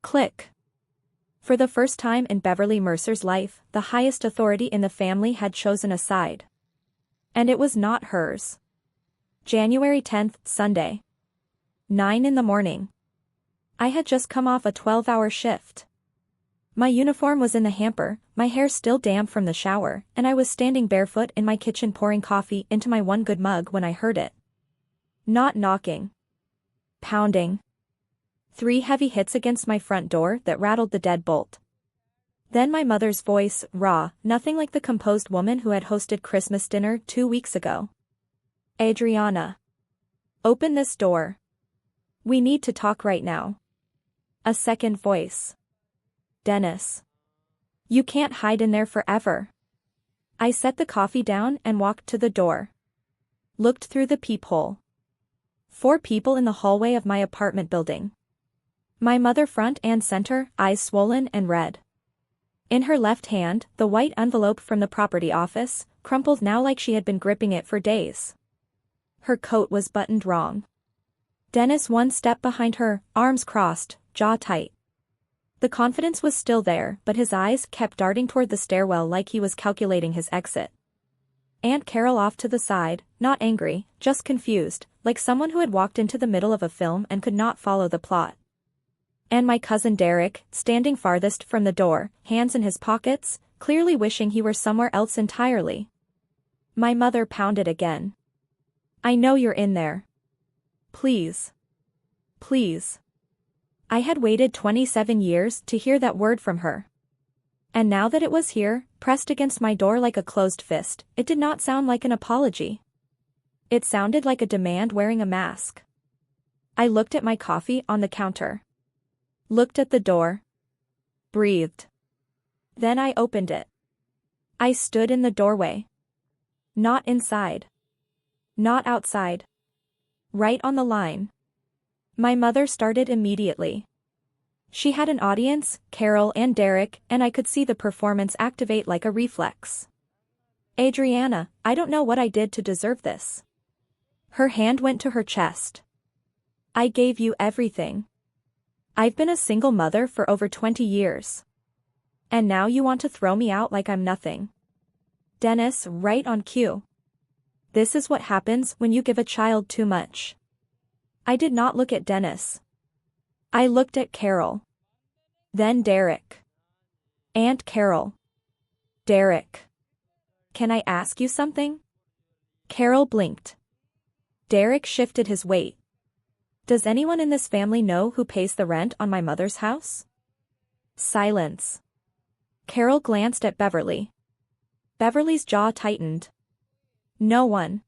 [SPEAKER 1] Click. For the first time in Beverly Mercer's life, the highest authority in the family had chosen a side. And it was not hers. January 10th, Sunday. 9 in the morning. I had just come off a 12-hour shift. My uniform was in the hamper, my hair still damp from the shower, and I was standing barefoot in my kitchen pouring coffee into my one good mug when I heard it. Not knocking. Pounding. 3 heavy hits against my front door that rattled the deadbolt. Then my mother's voice, raw, nothing like the composed woman who had hosted Christmas dinner 2 weeks ago. Adrianna. Open this door. We need to talk right now. A second voice. Dennis. You can't hide in there forever. I set the coffee down and walked to the door. Looked through the peephole. 4 people in the hallway of my apartment building. My mother front and center, eyes swollen and red. In her left hand, the white envelope from the property office, crumpled now like she had been gripping it for days. Her coat was buttoned wrong. Dennis 1 step behind her, arms crossed, jaw tight. The confidence was still there, but his eyes kept darting toward the stairwell like he was calculating his exit. Aunt Carol off to the side, not angry, just confused, like someone who had walked into the middle of a film and could not follow the plot. And my cousin Derek, standing farthest from the door, hands in his pockets, clearly wishing he were somewhere else entirely. My mother pounded again. I know you're in there. Please. Please. I had waited 27 years to hear that word from her. And now that it was here, pressed against my door like a closed fist, it did not sound like an apology. It sounded like a demand wearing a mask. I looked at my coffee on the counter. Looked at the door. Breathed. Then I opened it. I stood in the doorway. Not inside. Not outside. Right on the line. My mother started immediately. She had an audience, Carol and Derek, and I could see the performance activate like a reflex. Adrianna, I don't know what I did to deserve this. Her hand went to her chest. I gave you everything. I've been a single mother for over 20 years. And now you want to throw me out like I'm nothing. Dennis, right on cue. This is what happens when you give a child too much. I did not look at Dennis. I looked at Carol. Then Derek. Aunt Carol. Derek. Can I ask you something? Carol blinked. Derek shifted his weight. Does anyone in this family know who pays the rent on my mother's house? Silence. Carol glanced at Beverly. Beverly's jaw tightened. No one.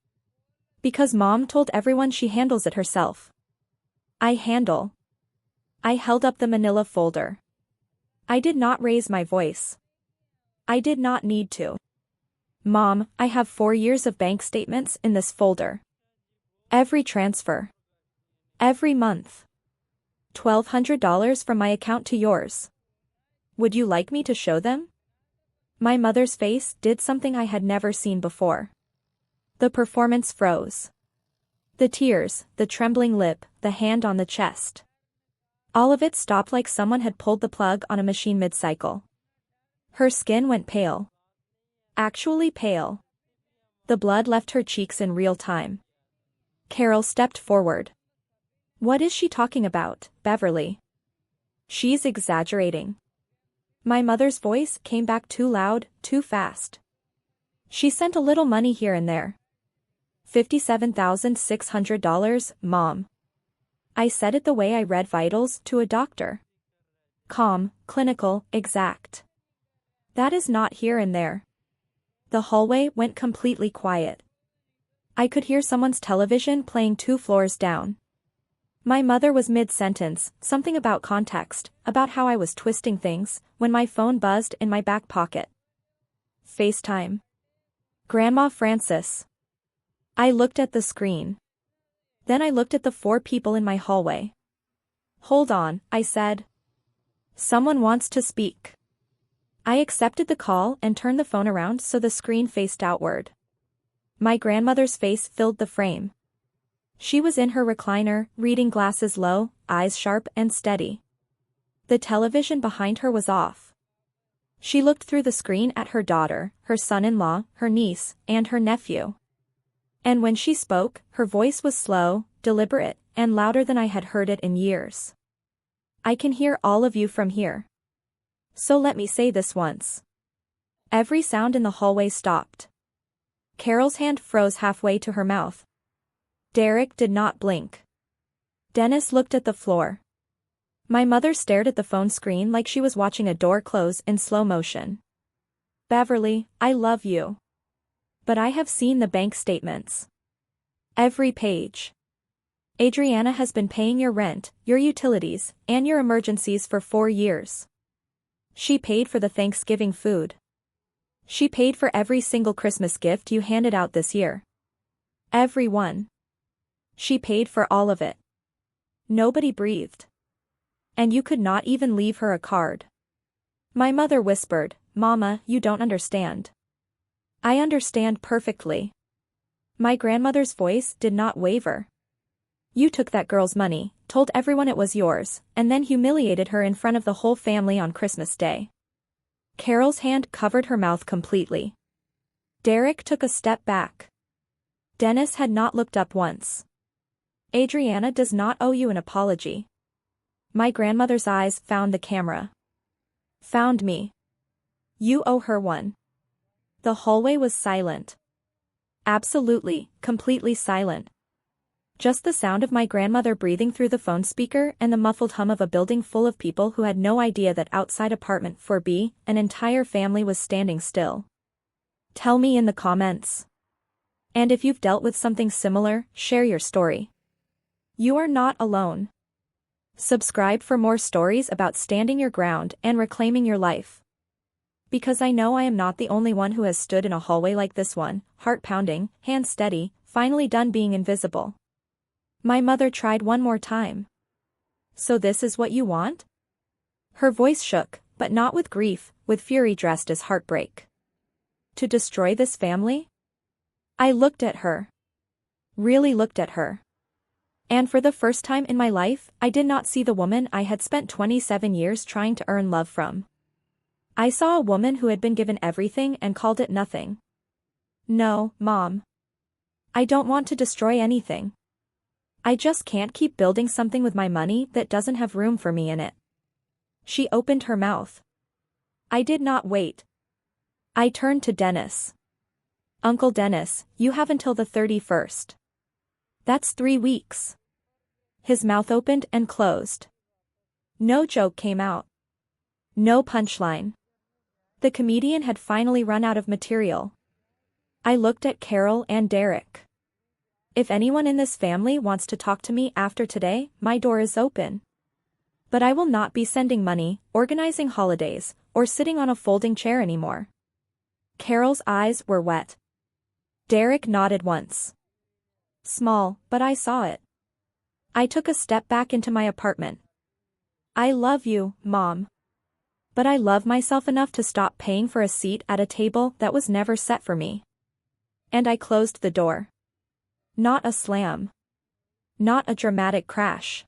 [SPEAKER 1] Because Mom told everyone she handles it herself. I handle. I held up the manila folder. I did not raise my voice. I did not need to. Mom, I have 4 years of bank statements in this folder. Every transfer. Every month. $1,200 from my account to yours. Would you like me to show them? My mother's face did something I had never seen before. The performance froze. The tears, the trembling lip, the hand on the chest. All of it stopped like someone had pulled the plug on a machine mid-cycle. Her skin went pale. Actually pale. The blood left her cheeks in real time. Carol stepped forward. What is she talking about, Beverly? She's exaggerating. My mother's voice came back too loud, too fast. She sent a little money here and there. $57,600, Mom. I said it the way I read vitals to a doctor. Calm, clinical, exact. That is not here and there. The hallway went completely quiet. I could hear someone's television playing 2 floors down. My mother was mid-sentence, something about context, about how I was twisting things, when my phone buzzed in my back pocket. FaceTime. Grandma Frances. I looked at the screen. Then I looked at the 4 people in my hallway. Hold on, I said. Someone wants to speak. I accepted the call and turned the phone around so the screen faced outward. My grandmother's face filled the frame. She was in her recliner, reading glasses low, eyes sharp and steady. The television behind her was off. She looked through the screen at her daughter, her son-in-law, her niece, and her nephew. And when she spoke, her voice was slow, deliberate, and louder than I had heard it in years. I can hear all of you from here. So let me say this once. Every sound in the hallway stopped. Carol's hand froze halfway to her mouth. Derek did not blink. Dennis looked at the floor. My mother stared at the phone screen like she was watching a door close in slow motion. Beverly, I love you. But I have seen the bank statements. Every page. Adrianna has been paying your rent, your utilities, and your emergencies for 4 years. She paid for the Thanksgiving food. She paid for every single Christmas gift you handed out this year. Every one. She paid for all of it. Nobody breathed. And you could not even leave her a card. My mother whispered, "Mama, you don't understand." I understand perfectly. My grandmother's voice did not waver. You took that girl's money, told everyone it was yours, and then humiliated her in front of the whole family on Christmas Day. Carol's hand covered her mouth completely. Derek took a step back. Dennis had not looked up once. Adrianna does not owe you an apology. My grandmother's eyes found the camera. Found me. You owe her one. The hallway was silent. Absolutely, completely silent. Just the sound of my grandmother breathing through the phone speaker and the muffled hum of a building full of people who had no idea that outside apartment 4B, an entire family was standing still. Tell me in the comments. And if you've dealt with something similar, share your story. You are not alone. Subscribe for more stories about standing your ground and reclaiming your life. Because I know I am not the only one who has stood in a hallway like this one, heart pounding, hands steady, finally done being invisible. My mother tried one more time. So this is what you want? Her voice shook, but not with grief, with fury dressed as heartbreak. To destroy this family? I looked at her. Really looked at her. And for the first time in my life, I did not see the woman I had spent 27 years trying to earn love from. I saw a woman who had been given everything and called it nothing. No, Mom. I don't want to destroy anything. I just can't keep building something with my money that doesn't have room for me in it. She opened her mouth. I did not wait. I turned to Dennis. Uncle Dennis, you have until the 31st. That's 3 weeks. His mouth opened and closed. No joke came out. No punchline. The comedian had finally run out of material. I looked at Carol and Derek. If anyone in this family wants to talk to me after today, my door is open. But I will not be sending money, organizing holidays, or sitting on a folding chair anymore. Carol's eyes were wet. Derek nodded once. Small, but I saw it. I took a step back into my apartment. I love you, Mom. But I love myself enough to stop paying for a seat at a table that was never set for me. And I closed the door. Not a slam. Not a dramatic crash.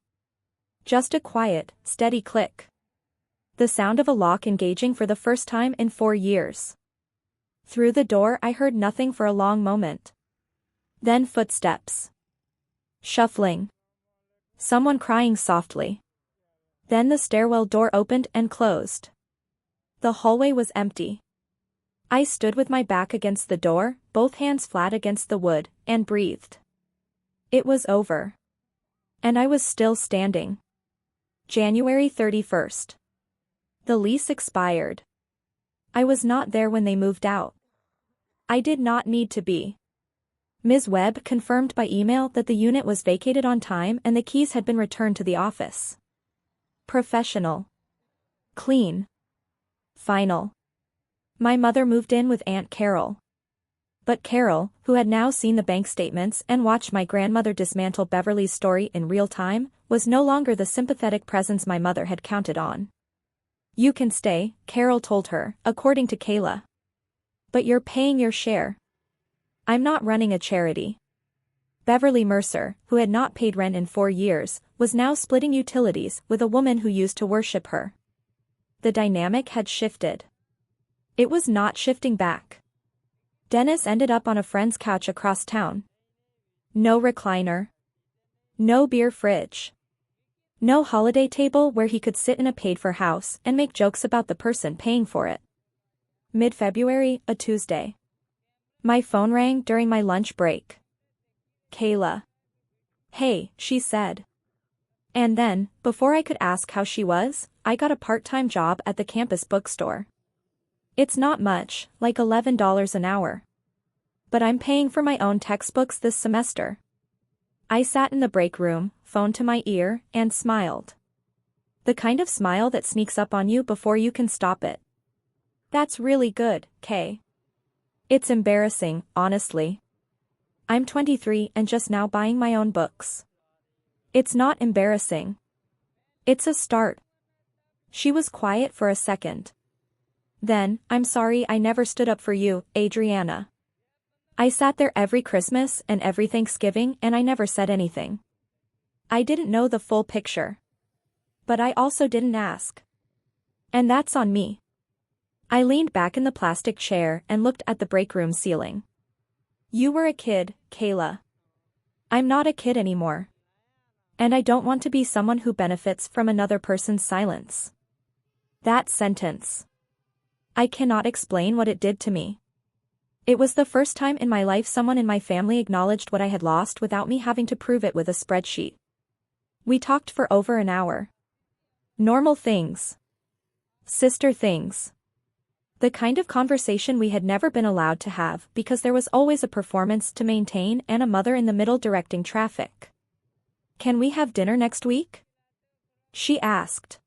[SPEAKER 1] Just a quiet, steady click. The sound of a lock engaging for the first time in 4 years. Through the door I heard nothing for a long moment. Then footsteps. Shuffling. Someone crying softly. Then the stairwell door opened and closed. The hallway was empty. I stood with my back against the door, both hands flat against the wood, and breathed. It was over. And I was still standing. January 31st. The lease expired. I was not there when they moved out. I did not need to be. Ms. Webb confirmed by email that the unit was vacated on time and the keys had been returned to the office. Professional. Clean. Final. My mother moved in with Aunt Carol. But Carol, who had now seen the bank statements and watched my grandmother dismantle Beverly's story in real time, was no longer the sympathetic presence my mother had counted on. You can stay, Carol told her, according to Kayla. But you're paying your share. I'm not running a charity. Beverly Mercer, who had not paid rent in 4 years, was now splitting utilities with a woman who used to worship her. The dynamic had shifted. It was not shifting back. Dennis ended up on a friend's couch across town. No recliner. No beer fridge. No holiday table where he could sit in a paid-for house and make jokes about the person paying for it. Mid-February, a Tuesday. My phone rang during my lunch break. Kayla. Hey, she said. And then, before I could ask how she was, I got a part-time job at the campus bookstore. It's not much, like $11 an hour. But I'm paying for my own textbooks this semester. I sat in the break room, phone to my ear, and smiled. The kind of smile that sneaks up on you before you can stop it. That's really good, Kay. It's embarrassing, honestly. I'm 23 and just now buying my own books. It's not embarrassing. It's a start. She was quiet for a second. Then, I'm sorry I never stood up for you, Adrianna. I sat there every Christmas and every Thanksgiving and I never said anything. I didn't know the full picture. But I also didn't ask. And that's on me. I leaned back in the plastic chair and looked at the break room ceiling. You were a kid, Kayla. I'm not a kid anymore. And I don't want to be someone who benefits from another person's silence. That sentence. I cannot explain what it did to me. It was the first time in my life someone in my family acknowledged what I had lost without me having to prove it with a spreadsheet. We talked for over an hour. Normal things. Sister things. The kind of conversation we had never been allowed to have because there was always a performance to maintain and a mother in the middle directing traffic. Can we have dinner next week? She asked.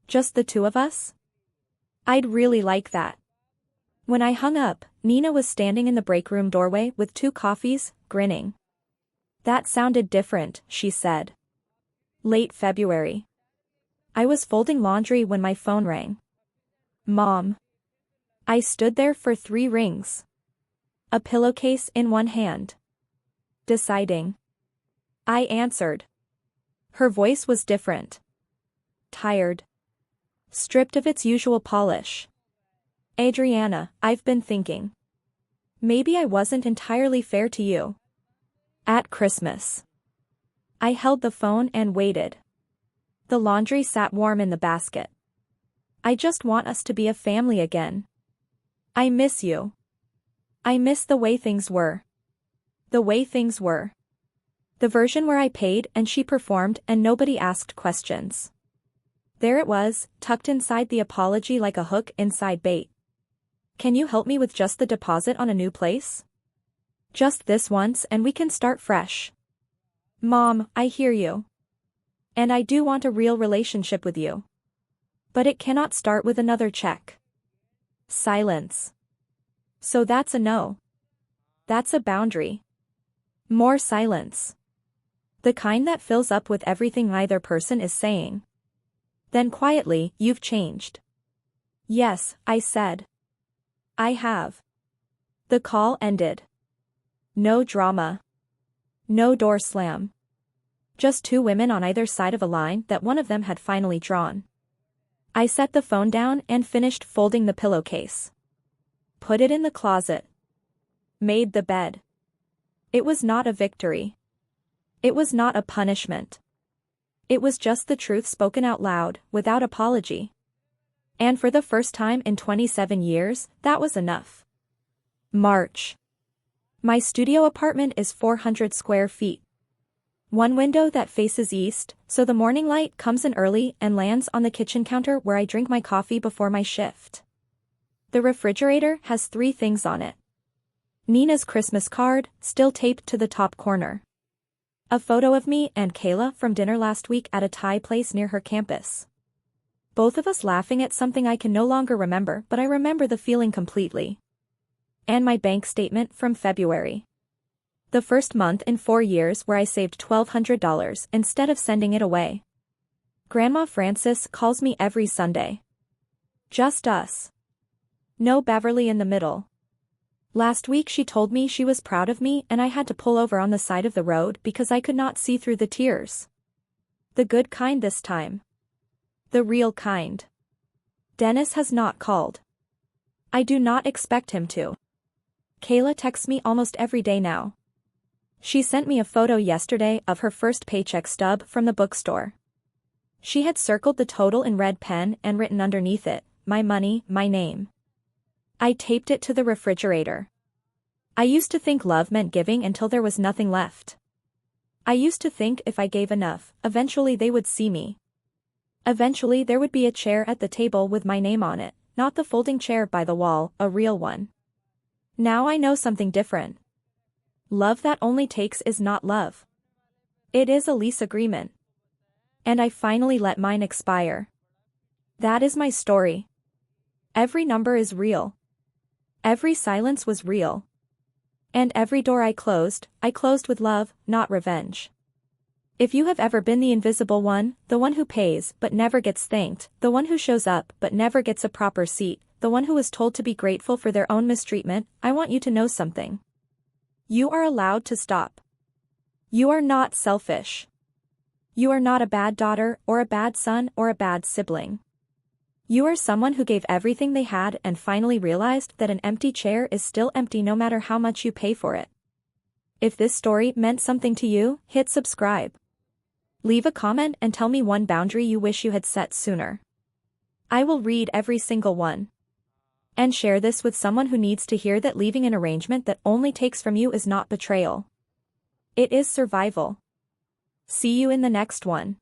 [SPEAKER 1] Just the two of us? I'd really like that. When I hung up, Nina was standing in the break room doorway with 2 coffees, grinning. That sounded different, she said. Late February. I was folding laundry when my phone rang. Mom. I stood there for 3 rings. A pillowcase in one hand. Deciding. I answered. Her voice was different. Tired. Stripped of its usual polish. Adrianna, I've been thinking. Maybe I wasn't entirely fair to you. At Christmas. I held the phone and waited. The laundry sat warm in the basket. I just want us to be a family again. I miss you. I miss the way things were. The way things were. The version where I paid and she performed and nobody asked questions. There it was, tucked inside the apology like a hook inside bait. Can you help me with just the deposit on a new place? Just this once and we can start fresh. Mom, I hear you. And I do want a real relationship with you. But it cannot start with another check. Silence. So that's a no. That's a boundary. More silence. The kind that fills up with everything either person is saying. Then quietly, you've changed. Yes, I said. I have. The call ended. No drama. No door slam. Just 2 women on either side of a line that one of them had finally drawn. I set the phone down and finished folding the pillowcase. Put it in the closet. Made the bed. It was not a victory. It was not a punishment. It was just the truth spoken out loud, without apology. And for the first time in 27 years, that was enough. March. My studio apartment is 400 square feet. One window that faces east, so the morning light comes in early and lands on the kitchen counter where I drink my coffee before my shift. The refrigerator has 3 things on it. Nina's Christmas card, still taped to the top corner. A photo of me and Kayla from dinner last week at a Thai place near her campus. Both of us laughing at something I can no longer remember, but I remember the feeling completely. And my bank statement from February. The first month in 4 years where I saved $1,200 instead of sending it away. Grandma Frances calls me every Sunday. Just us. No Beverly in the middle. Last week she told me she was proud of me and I had to pull over on the side of the road because I could not see through the tears. The good kind this time. The real kind. Dennis has not called. I do not expect him to. Kayla texts me almost every day now. She sent me a photo yesterday of her first paycheck stub from the bookstore. She had circled the total in red pen and written underneath it, "My money, my name." I taped it to the refrigerator. I used to think love meant giving until there was nothing left. I used to think if I gave enough, eventually they would see me. Eventually there would be a chair at the table with my name on it, not the folding chair by the wall, a real one. Now I know something different. Love that only takes is not love. It is a lease agreement. And I finally let mine expire. That is my story. Every number is real. Every silence was real. And every door I closed with love, not revenge. If you have ever been the invisible one, the one who pays but never gets thanked, the one who shows up but never gets a proper seat, the one who is told to be grateful for their own mistreatment, I want you to know something. You are allowed to stop. You are not selfish. You are not a bad daughter or a bad son or a bad sibling. You are someone who gave everything they had and finally realized that an empty chair is still empty no matter how much you pay for it. If this story meant something to you, hit subscribe. Leave a comment and tell me one boundary you wish you had set sooner. I will read every single one. And share this with someone who needs to hear that leaving an arrangement that only takes from you is not betrayal. It is survival. See you in the next one.